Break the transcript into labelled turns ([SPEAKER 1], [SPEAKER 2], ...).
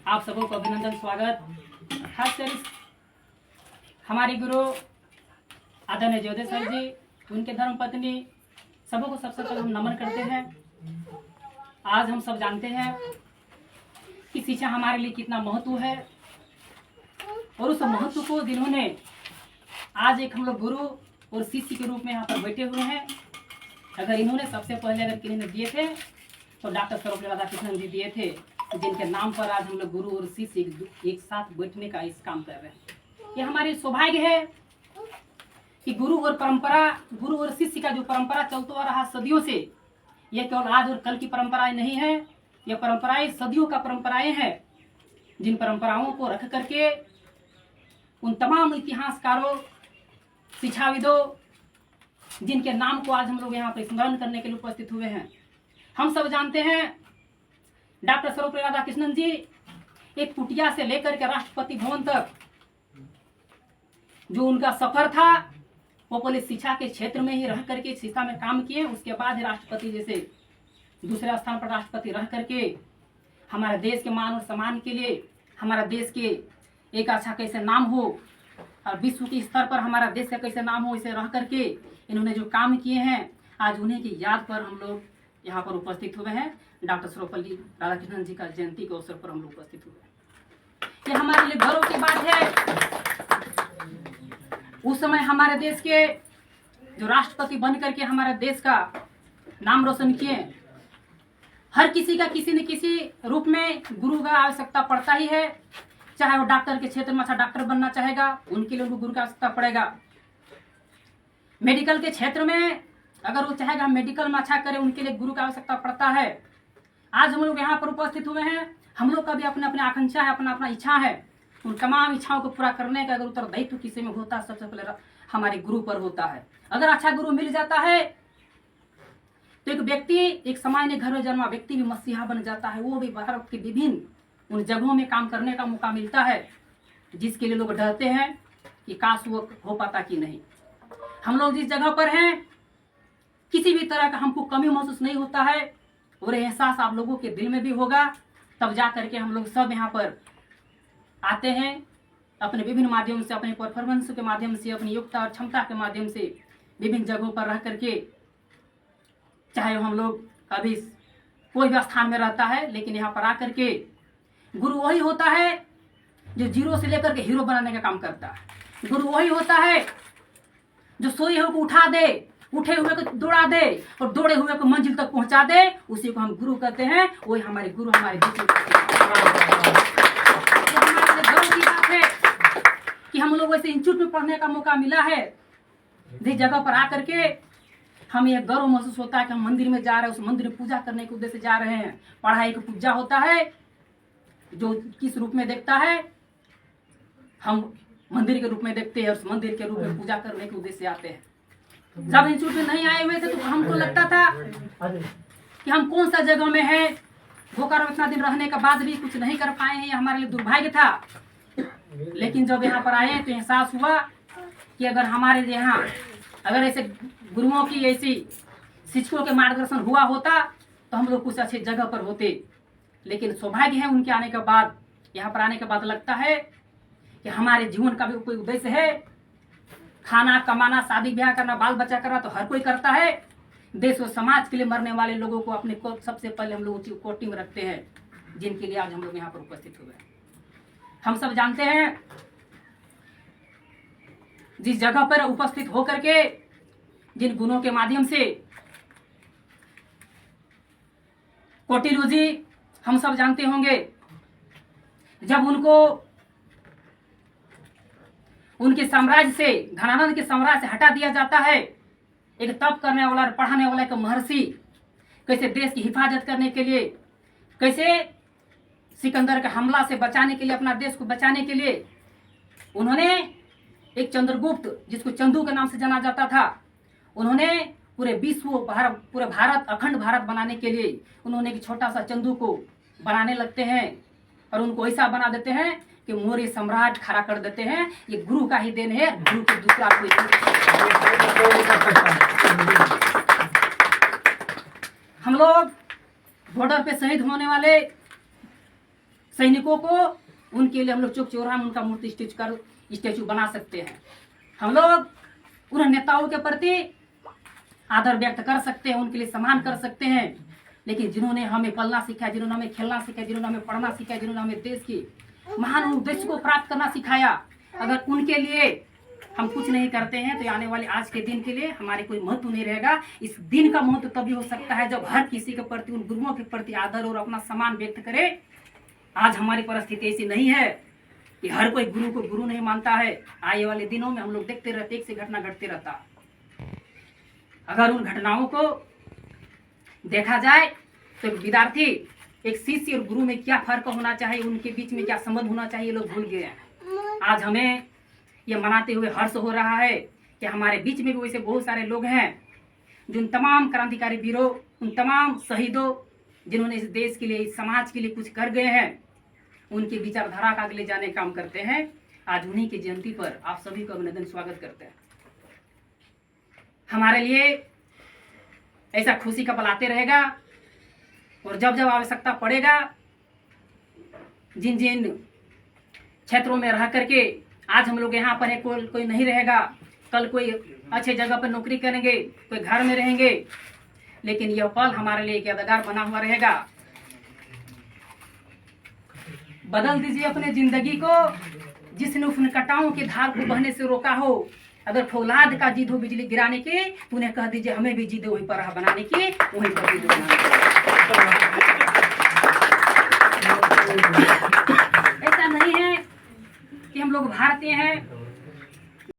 [SPEAKER 1] आप सबों को अभिनंदन, स्वागत। खासकर हमारे गुरु आदरणीय ज्योति सर जी, उनके धर्म पत्नी, सबों को सबसे पहले हम नमन करते हैं। आज हम सब जानते हैं कि शिक्षा हमारे लिए कितना महत्व है, और उस महत्व को जिन्होंने आज एक हम लोग गुरु और शिष्य के रूप में यहाँ पर बैठे हुए हैं। अगर इन्होंने सबसे पहले अगर किन्हीं ने दिए थे तो डॉक्टर सर्वपल्ली राधाकृष्णन जी दिए थे, जिनके नाम पर आज हम लोग गुरु और शिष्य एक साथ बैठने का इस काम कर रहे हैं। ये हमारी सौभाग्य है कि गुरु और शिष्य का जो परंपरा चलता आ रहा सदियों से, ये केवल आज और कल की परंपराएं नहीं है, ये परंपराएं सदियों का परंपराएं हैं। जिन परंपराओं को रख करके उन तमाम इतिहासकारों, शिक्षाविदों, जिनके नाम को आज हम लोग यहाँ पर स्मरण करने के लिए उपस्थित हुए हैं। हम सब जानते हैं डॉक्टर सर्वपल्ली राधाकृष्णन जी एक कुटिया से लेकर के राष्ट्रपति भवन तक जो उनका सफर था, वो पहले शिक्षा के क्षेत्र में ही रह करके शिक्षा में काम किए। उसके बाद राष्ट्रपति जैसे दूसरे स्थान पर राष्ट्रपति रह करके हमारे देश के मान और सम्मान के लिए, हमारा देश के एक अच्छा कैसे नाम हो और विश्व के स्तर पर हमारा देश का कैसे नाम हो, इसे रह करके इन्होंने जो काम किए हैं, आज उन्हीं की याद पर हम लोग यहाँ पर उपस्थित हुए हैं। डॉक्टर सर्वपल्ली राधाकृष्णन जी का जयंती के अवसर पर हम लोग उपस्थित हुए हैं। ये हमारे लिए गौरव की बात है। उस समय हमारे देश के जो राष्ट्रपति बन करके हमारे देश का नाम रोशन किए। हर किसी का किसी न किसी रूप में गुरु का आवश्यकता पड़ता ही है। चाहे वो डॉक्टर के क्षेत्र में अच्छा डॉक्टर बनना चाहेगा, उनके लिए उनको गुरु की आवश्यकता पड़ेगा। मेडिकल के क्षेत्र में अगर वो चाहेगा मेडिकल में अच्छा करे, उनके लिए गुरु की आवश्यकता पड़ता है। आज हम लोग यहाँ पर उपस्थित हुए हैं। हम लोग का भी अपने अपने आकांक्षा है, अपना अपना इच्छा है। उन तमाम इच्छाओं को पूरा करने का अगर उत्तरदायित्व किसी में होता है, सबसे पहले हमारे गुरु पर होता है। अगर अच्छा गुरु मिल जाता है तो एक व्यक्ति, एक सामान्य घर में जन्मा व्यक्ति भी मसीहा बन जाता है। वो भी भारत के विभिन्न उन जगहों में काम करने का मौका मिलता है, जिसके लिए लोग डरते हैं कि काश वो हो पाता कि नहीं। हम लोग जिस जगह पर हैं, किसी भी तरह का हमको कमी महसूस नहीं होता है, और एहसास आप लोगों के दिल में भी होगा। तब जा करके हम लोग सब यहाँ पर आते हैं, अपने विभिन्न माध्यम से, अपने परफॉर्मेंस के माध्यम से, अपनी योग्यता और क्षमता के माध्यम से विभिन्न जगहों पर रह करके, चाहे हम लोग अभी कोई भी स्थान में रहता है, लेकिन यहाँ पर आकर के गुरु वही होता है जो जीरो से लेकर के हीरो बनाने का काम करता है। गुरु वही होता है जो सोए हुए को उठा दे, उठे हुए को दौड़ा दे और दौड़े हुए को मंजिल तक पहुंचा दे। उसी को हम गुरु कहते हैं। वही हमारे गुरु, हमारे गर्व की बात है कि हम लोग वैसे इंस्टीट्यूट में पढ़ने का मौका मिला है। जिस जगह पर आकर के हम ये गर्व महसूस होता है कि हम मंदिर में जा रहे हैं, उस मंदिर में पूजा करने के उद्देश्य से जा रहे हैं। पढ़ाई की पूजा होता है, जो किस रूप में देखता है, हम मंदिर के रूप में देखते हैं, उस मंदिर के रूप में पूजा करने के उद्देश्य से आते हैं। जब इंस्टीट्यूट में नहीं आए हुए थे तो हमको लगता था कि हम कौन सा जगह में है। बोकारो में इतना दिन रहने के बाद भी कुछ नहीं कर पाए हैं, ये हमारे लिए दुर्भाग्य था। लेकिन जब यहाँ पर आए तो एहसास हुआ कि अगर हमारे यहाँ अगर ऐसे गुरुओं की, ऐसी शिक्षकों के मार्गदर्शन हुआ होता तो हम लोग कुछ अच्छी जगह पर होते। लेकिन सौभाग्य है उनके आने के बाद, यहाँ पर आने के बाद लगता है कि हमारे जीवन का भी कोई उद्देश्य है। खाना कमाना, शादी ब्याह करना, बाल बच्चा करना तो हर कोई करता है। देश और समाज के लिए मरने वाले लोगों को अपने को सबसे पहले हम लोग कोटि में रखते हैं, जिनके लिए आज हम लोग यहाँ पर उपस्थित हुए हैं। हम सब जानते हैं जिस जगह पर उपस्थित होकर के, जिन गुणों के माध्यम से कौटिल्य जी, हम सब जानते होंगे, जब उनको उनके साम्राज्य से, धनानंद के साम्राज्य से हटा दिया जाता है, एक तप करने वाला और पढ़ाने वाला एक महर्षि कैसे देश की हिफाजत करने के लिए, कैसे सिकंदर के हमला से बचाने के लिए, अपना देश को बचाने के लिए उन्होंने एक चंद्रगुप्त, जिसको चंदू के नाम से जाना जाता था, उन्होंने पूरे विश्व, पूरे भारत, अखंड भारत बनाने के लिए उन्होंने एक छोटा सा चंदू को बनाने लगते हैं और उनको ऐसा बना देते हैं कि मौर्य सम्राट खड़ा कर देते हैं। ये गुरु का ही देन है, गुरु को दूसरा कोई हम लोग बॉर्डर पे शहीद होने वाले सैनिकों को, उनके लिए हम लोग चौक चौराहा में उनका मूर्ति स्टेचू बना सकते हैं। हम लोग उन नेताओं के प्रति आदर व्यक्त कर सकते हैं, उनके लिए सम्मान कर सकते हैं। लेकिन जिन्होंने हमें पलना सिखाया, जिन्होंने हमें खेलना सिखाया, जिन्होंने हमें पढ़ना सिखाया, जिन्होंने हमें देश की महान उद्देश्य को प्राप्त करना सिखाया, अगर उनके लिए हम कुछ नहीं करते हैं तो आने वाले आज के दिन के लिए हमारे कोई महत्व नहीं रहेगा। इस दिन का महत्व तभी हो सकता है जब हर किसी के प्रति, उन गुरुओं के प्रति आदर और अपना सम्मान व्यक्त करे। आज हमारी परिस्थिति ऐसी नहीं है कि हर कोई गुरु को गुरु नहीं मानता है। आने वाले दिनों में हम लोग देखते रहते, एक से घटना घटते रहता। अगर उन घटनाओं को देखा जाए तो विद्यार्थी, एक शिष्य और गुरु में क्या फर्क होना चाहिए, उनके बीच में क्या संबंध होना चाहिए, लोग भूल गए हैं। आज हमें ये मनाते हुए हर्ष हो रहा है कि हमारे बीच में भी वैसे बहुत सारे लोग हैं जो उन तमाम क्रांतिकारी वीरों, उन तमाम शहीदों जिन्होंने इस देश के लिए, इस समाज के लिए कुछ कर गए हैं, उनके विचारधारा का आगे ले जाने का काम करते हैं। आज उन्हीं की जयंती पर आप सभी को अभिनंदन, स्वागत करते हैं। हमारे लिए ऐसा खुशी का पल आते रहेगा और जब जब आवश्यकता पड़ेगा, जिन जिन क्षेत्रों में रह करके आज हम लोग यहाँ पर है, कोई नहीं रहेगा, कल कोई अच्छे जगह पर नौकरी करेंगे, कोई घर में रहेंगे, लेकिन यह पल हमारे लिए एक यादगार बना हुआ रहेगा। बदल दीजिए अपने जिंदगी को जिसने उन कटाओं के धार को बहने से रोका हो। अगर फौलाद का जिद हो बिजली गिराने की, उन्हें कह दीजिए हमें भी जिद वहीं पर बनाने की, वहीं पर जिद ऐसा नहीं है कि हम लोग भारतीय हैं